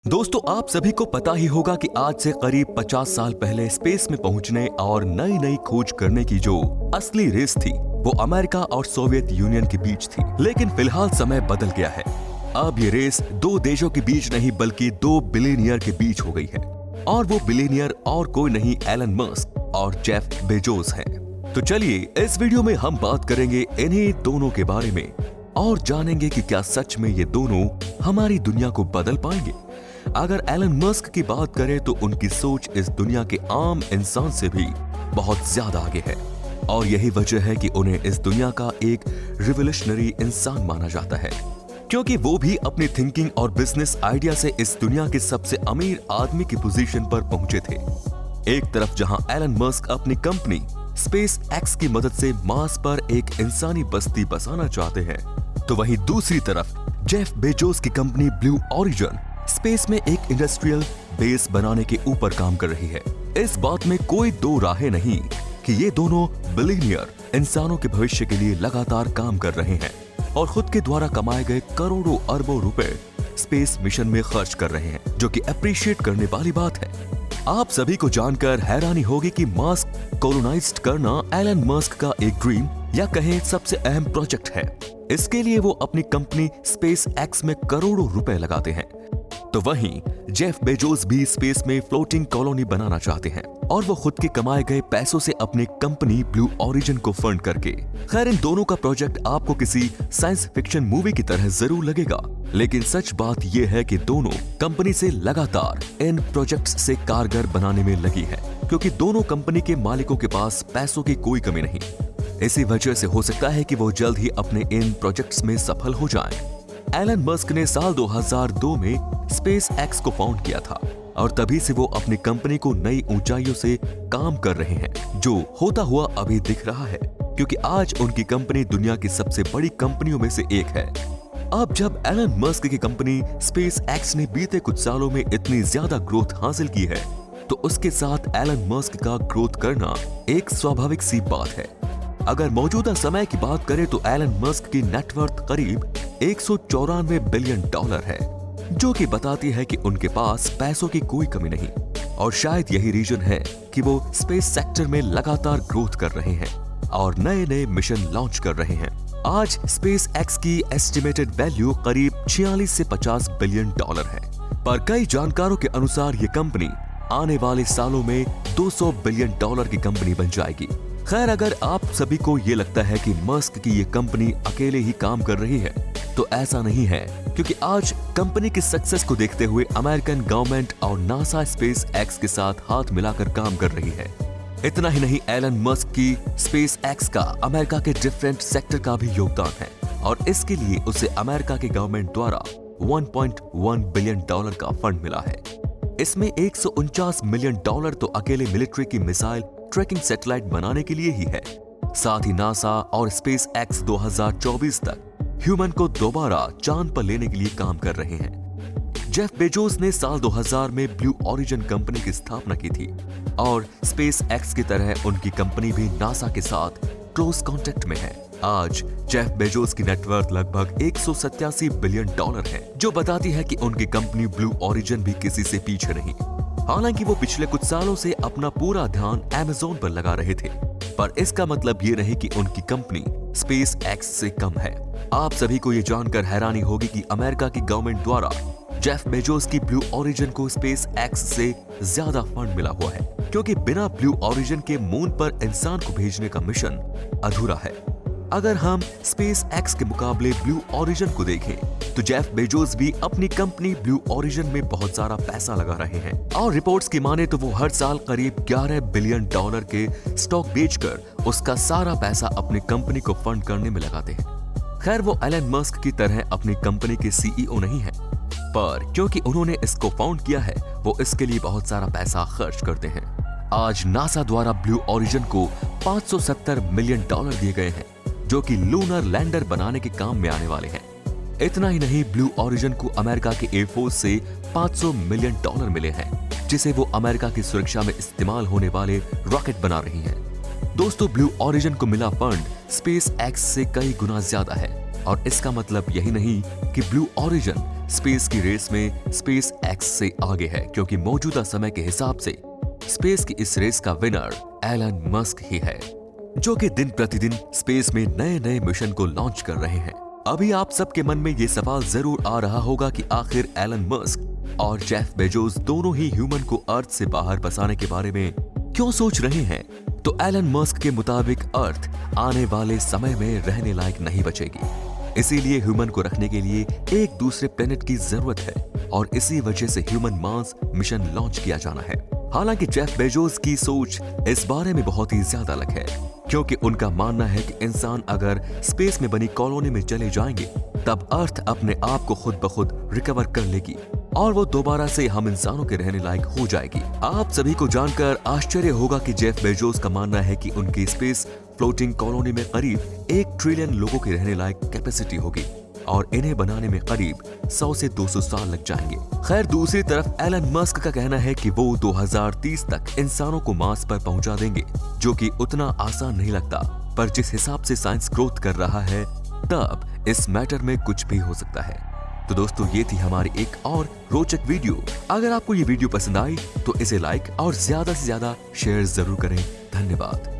दोस्तों, आप सभी को पता ही होगा कि आज से करीब 50 साल पहले स्पेस में पहुंचने और नई नई खोज करने की जो असली रेस थी वो अमेरिका और सोवियत यूनियन के बीच थी। लेकिन फिलहाल समय बदल गया है। अब ये रेस दो देशों के बीच नहीं बल्कि दो बिलियनियर के बीच हो गई है और वो बिलियनियर और कोई नहीं एलन मस्क और जेफ बेजोस हैं। तो चलिए इस वीडियो में हम बात करेंगे इन्हीं दोनों के बारे में और जानेंगे कि क्या सच में ये दोनों हमारी दुनिया को बदल पाएंगे। अगर एलन मस्क की बात करें तो उनकी सोच इस दुनिया के आम इंसान से भी बहुत ज्यादा आगे है और यही वजह है कि उन्हें इस दुनिया का एक रिवोल्यूशनरी इंसान माना जाता है, क्योंकि वो भी अपनी थिंकिंग और बिजनेस आइडिया से इस दुनिया के सबसे अमीर आदमी की पोजीशन पर पहुंचे थे। एक तरफ जहां एलन मस्क अपनी कंपनी स्पेस एक्स की मदद से मार्स पर एक इंसानी बस्ती बसाना चाहते हैं, तो वहीं दूसरी तरफ जेफ बेजोस की कंपनी ब्लू ओरिजिन स्पेस में एक इंडस्ट्रियल बेस बनाने के ऊपर काम कर रही है। इस बात में कोई दो राहें नहीं कि ये दोनों बिलियनियर इंसानों के भविष्य के लिए लगातार काम कर रहे हैं और खुद के द्वारा कमाए गए करोड़ों अरबों रुपए स्पेस मिशन में खर्च कर रहे हैं, जो कि अप्रिशिएट करने वाली बात है। आप सभी को जानकर हैरानी होगी कि मार्स कॉलोनाइज्ड करना एलन मस्क का एक ड्रीम या कहें सबसे अहम प्रोजेक्ट है। इसके लिए वो अपनी कंपनी स्पेस एक्स में करोड़ों रुपए लगाते हैं। तो वहीं जेफ बेजोस भी स्पेस में फ्लोटिंग कॉलोनी बनाना चाहते हैं और वो खुद के कमाए गए पैसों से अपनी कंपनी ब्लू ओरिजिन को फंड करके। खैर, इन दोनों का प्रोजेक्ट आपको किसी साइंस फिक्शन मूवी की तरह जरूर लगेगा, लेकिन सच बात यह है कि दोनों कंपनी से लगातार इन प्रोजेक्ट्स से कारगर बनाने में लगी है, क्योंकि दोनों कंपनी के मालिकों के पास पैसों की कोई कमी नहीं। इसी वजह से हो सकता है कि वो जल्द ही अपने इन प्रोजेक्ट्स में सफल हो जाएं। एलन मस्क ने साल 2002 में स्पेस एक्स को फाउंड किया था और तभी से वो अपनी कंपनी को नई ऊंचाइयों से काम कर रहे हैं, जो होता हुआ अभी दिख रहा है, क्योंकि आज उनकी कंपनी दुनिया की सबसे बड़ी कंपनियों में से एक है। अब जब एलन मस्क की कंपनी स्पेस एक्स ने बीते कुछ सालों में इतनी ज्यादा ग्रोथ हासिल की है, तो उसके साथ एलन मस्क का ग्रोथ करना एक स्वाभाविक सी बात है। अगर मौजूदा समय की बात करें तो एलन मस्क की नेटवर्थ करीब 194 बिलियन डॉलर है, जो कि बताती है कि उनके पास पैसों की कोई कमी नहीं। और शायद यही रीजन है कि वो स्पेस सेक्टर में लगातार ग्रोथ कर रहे हैं और नए नए मिशन लॉन्च कर रहे हैं। आज स्पेस एक्स की एस्टिमेटेड वैल्यू करीब 46 से 50 बिलियन डॉलर है, पर कई जानकारों के अनुसार ये कंपनी आने वाले सालों में 200 बिलियन डॉलर की कंपनी बन जाएगी। खैर, अगर आप सभी को ये लगता है कि मस्क की ये कंपनी अकेले ही काम कर रही है, तो ऐसा नहीं है, क्योंकि आज कंपनी की सक्सेस को देखते हुए अमेरिकन गवर्नमेंट और नासा स्पेस एक्स के साथ हाथ मिलाकर काम कर रही है। इतना ही नहीं, एलन मस्क की स्पेस एक्स का अमेरिका के डिफरेंट सेक्टर का भी योगदान है और इसके लिए उसे अमेरिका के गवर्नमेंट द्वारा 1.1 बिलियन डॉलर का फंड मिला है। इसमें 149 मिलियन डॉलर तो अकेले मिलिट्री की मिसाइल ट्रैकिंग सैटेलाइट बनाने के लिए ही है। साथ ही नासा और स्पेस एक्स 2024 तक ह्यूमन को दोबारा चांद पर लेने के लिए काम कर रहे हैं। जेफ बेजोस ने साल 2000 में ब्लू ओरिजिन कंपनी की स्थापना की थी और स्पेस एक्स की तरह उनकी कंपनी भी नासा के साथ क्लोज कांटेक्ट में है। आज जेफ बेजोस की नेटवर्थ लगभग 187 बिलियन डॉलर है, जो बताती है कि उनकी कंपनी ब्लू ओरिजिन भी किसी से पीछे नहीं। हालांकि वो पिछले कुछ सालों से अपना पूरा ध्यान अमेज़न पर लगा रहे थे, पर इसका मतलब ये नहीं कि उनकी कंपनी स्पेस एक्स से कम है। आप सभी को ये जानकर हैरानी होगी कि अमेरिका की गवर्नमेंट द्वारा जेफ बेजोस की ब्लू ओरिजिन को स्पेस एक्स से ज्यादा फंड मिला हुआ है, क्योंकि बिना ब्लू ओरिजिन के मून पर इंसान को भेजने का मिशन अधूरा है। अगर हम स्पेस एक्स के मुकाबले ब्लू ओरिजिन को देखें, तो जेफ बेजोस भी अपनी कंपनी ब्लू ओरिजिन में बहुत सारा पैसा लगा रहे हैं और रिपोर्ट्स की माने तो वो हर साल करीब 11 बिलियन डॉलर के स्टॉक बेचकर उसका सारा पैसा अपनी कंपनी को फंड करने में लगाते हैं। खैर, वो एलन मस्क की तरह अपनी कंपनी के सीईओ नहीं है, पर क्योंकि उन्होंने इसको फाउंड किया है, वो इसके लिए बहुत सारा पैसा खर्च करते हैं। आज नासा द्वारा ब्लू ओरिजिन को 570 मिलियन डॉलर दिए गए हैं, जो कि लूनर लैंडर बनाने के काम में आने वाले हैं। इतना ही नहीं, ब्लू ओरिजिन को अमेरिका के एयरफोर्स से 500 मिलियन डॉलर मिले हैं, जिसे वो अमेरिका की सुरक्षा में इस्तेमाल होने वाले रॉकेट बना रही हैं। दोस्तों, ब्लू ओरिजिन को मिला फंड स्पेस एक्स से कई गुना ज्यादा है और इसका मतलब यही नहीं कि ब्लू ओरिजिन स्पेस की रेस में स्पेस एक्स से आगे है, क्योंकि मौजूदा समय के हिसाब से स्पेस की इस रेस का विनर एलन मस्क ही है, जो कि दिन प्रतिदिन स्पेस में नए नए मिशन को लॉन्च कर रहे हैं। अभी आप सबके मन में ये सवाल जरूर आ रहा होगा कि आखिर एलन मस्क और जेफ बेजोस दोनों ही ह्यूमन को अर्थ से बाहर बसाने के बारे में क्यों सोच रहे हैं। तो एलन मस्क के मुताबिक अर्थ आने वाले समय में रहने लायक नहीं बचेगी, इसीलिए ह्यूमन को रखने के लिए एक दूसरे प्लेनेट की जरूरत है और इसी वजह से ह्यूमन मार्स मिशन लॉन्च किया जाना है। हालांकि जेफ बेजोस की सोच इस बारे में बहुत ही ज्यादा अलग है, क्योंकि उनका मानना है कि इंसान अगर स्पेस में बनी कॉलोनी में चले जाएंगे तब अर्थ अपने आप को खुद ब खुद रिकवर कर लेगी और वो दोबारा से हम इंसानों के रहने लायक हो जाएगी। आप सभी को जानकर आश्चर्य होगा कि जेफ बेजोस का मानना है कि उनकी स्पेस फ्लोटिंग कॉलोनी में करीब 1 ट्रिलियन लोगों के रहने लायक कैपेसिटी होगी और इन्हें बनाने में करीब 100 से 200 साल लग जाएंगे। खैर, दूसरी तरफ एलन मस्क का कहना है कि वो 2030 तक इंसानों को मार्स पर पहुंचा देंगे, जो कि उतना आसान नहीं लगता, पर जिस हिसाब से साइंस ग्रोथ कर रहा है तब इस मैटर में कुछ भी हो सकता है। तो दोस्तों, ये थी हमारी एक और रोचक वीडियो। अगर आपको ये वीडियो पसंद आई तो इसे लाइक और ज्यादा से ज्यादा शेयर जरूर करें। धन्यवाद।